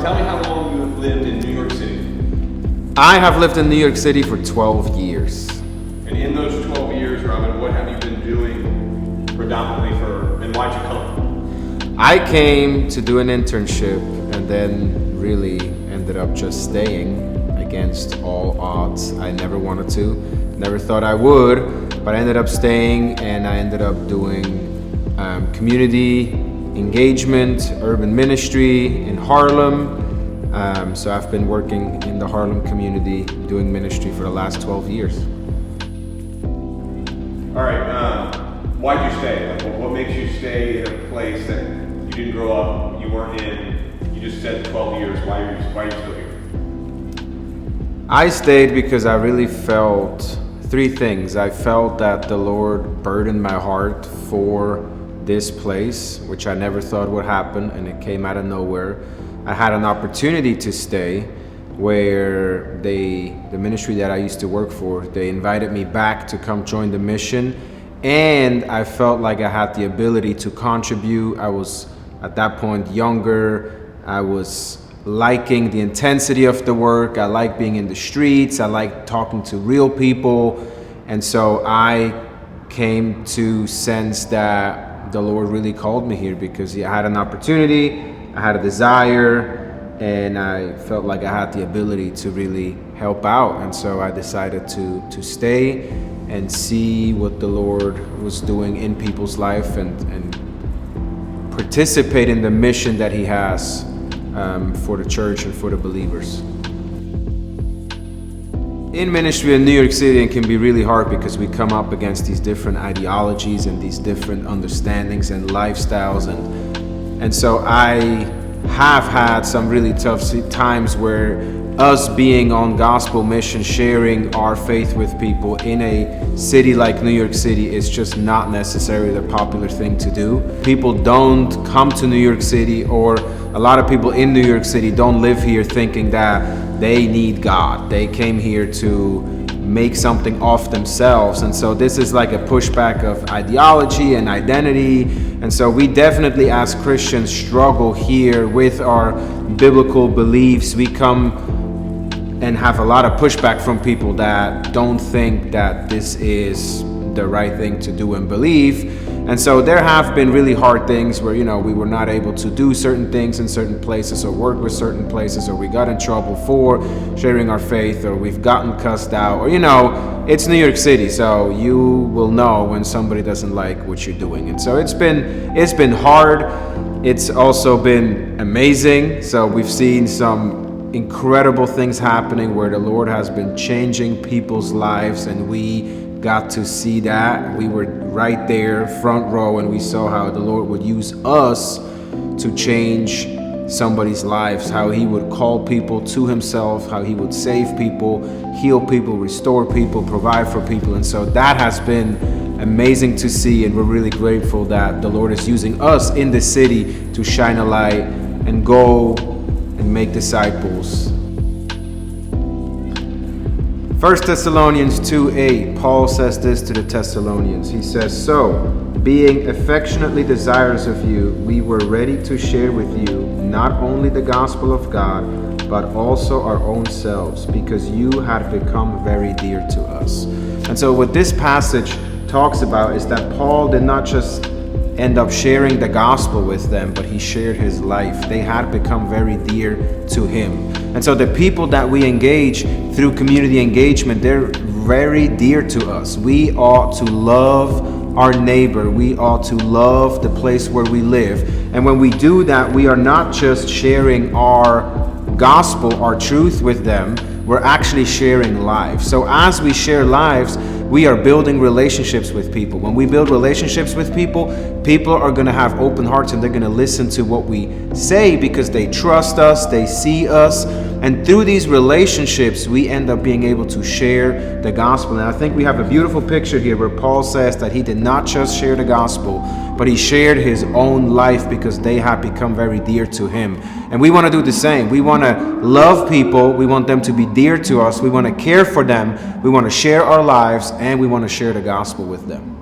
tell me how long you have lived in New York City. I have lived in New York City for 12 years. And in those 12 years, Robin, what have you been doing predominantly and why'd you come? I came to do an internship and then really ended up just staying against all odds. I never wanted to, never thought I would, but I ended up staying, and I ended up doing community engagement, urban ministry in Harlem. So I've been working in the Harlem community doing ministry for the last 12 years. All right, why'd you stay? Like, what makes you stay in a place that you didn't grow up, you weren't in, you just said 12 years, why are you still here? I stayed because I really felt three things. I felt that the Lord burdened my heart for this place, which I never thought would happen, and it came out of nowhere. I had an opportunity to stay where the ministry that I used to work for, they invited me back to come join the mission, and I felt like I had the ability to contribute. I was at that point younger. I was liking the intensity of the work. I like being in the streets. I like talking to real people. And so I came to sense that the Lord really called me here because I had an opportunity, I had a desire, and I felt like I had the ability to really help out. And so I decided to stay and see what the Lord was doing in people's life and participate in the mission that He has for the church and for the believers. In ministry in New York City, it can be really hard because we come up against these different ideologies and these different understandings and lifestyles, and so I have had some really tough times where us being on gospel mission, sharing our faith with people in a city like New York City is just not necessarily the popular thing to do. People don't come to New York City, or a lot of people in New York City don't live here thinking that they need God. They came here to make something of themselves. And so this is like a pushback of ideology and identity. And so we definitely as Christians struggle here with our biblical beliefs. We come and have a lot of pushback from people that don't think that this is the right thing to do and believe. And so there have been really hard things where, we were not able to do certain things in certain places, or work with certain places, or we got in trouble for sharing our faith, or we've gotten cussed out, or, it's New York City, so you will know when somebody doesn't like what you're doing. And so it's been hard. It's also been amazing. So we've seen some incredible things happening where the Lord has been changing people's lives, and we got to see that. We were right there, front row, and we saw how the Lord would use us to change somebody's lives, how He would call people to Himself, how He would save people, heal people, restore people, provide for people. And so that has been amazing to see, and we're really grateful that the Lord is using us in the city to shine a light and go and make disciples. 1 Thessalonians 2:8, Paul says this to the Thessalonians. He says, "So, being affectionately desirous of you, we were ready to share with you not only the gospel of God, but also our own selves, because you had become very dear to us." And so what this passage talks about is that Paul did not just end up sharing the gospel with them, but he shared his life. They had become very dear to him. And so the people that we engage through community engagement, they're very dear to us. We ought to love our neighbor. We ought to love the place where we live. And when we do that, we are not just sharing our gospel, our truth with them, we're actually sharing lives. So as we share lives, we are building relationships with people. When we build relationships with people, people are going to have open hearts, and they're going to listen to what we say because they trust us, they see us. And through these relationships, we end up being able to share the gospel. And I think we have a beautiful picture here where Paul says that he did not just share the gospel, but he shared his own life because they have become very dear to him. And we want to do the same. We want to love people. We want them to be dear to us. We want to care for them. We want to share our lives, and we want to share the gospel with them.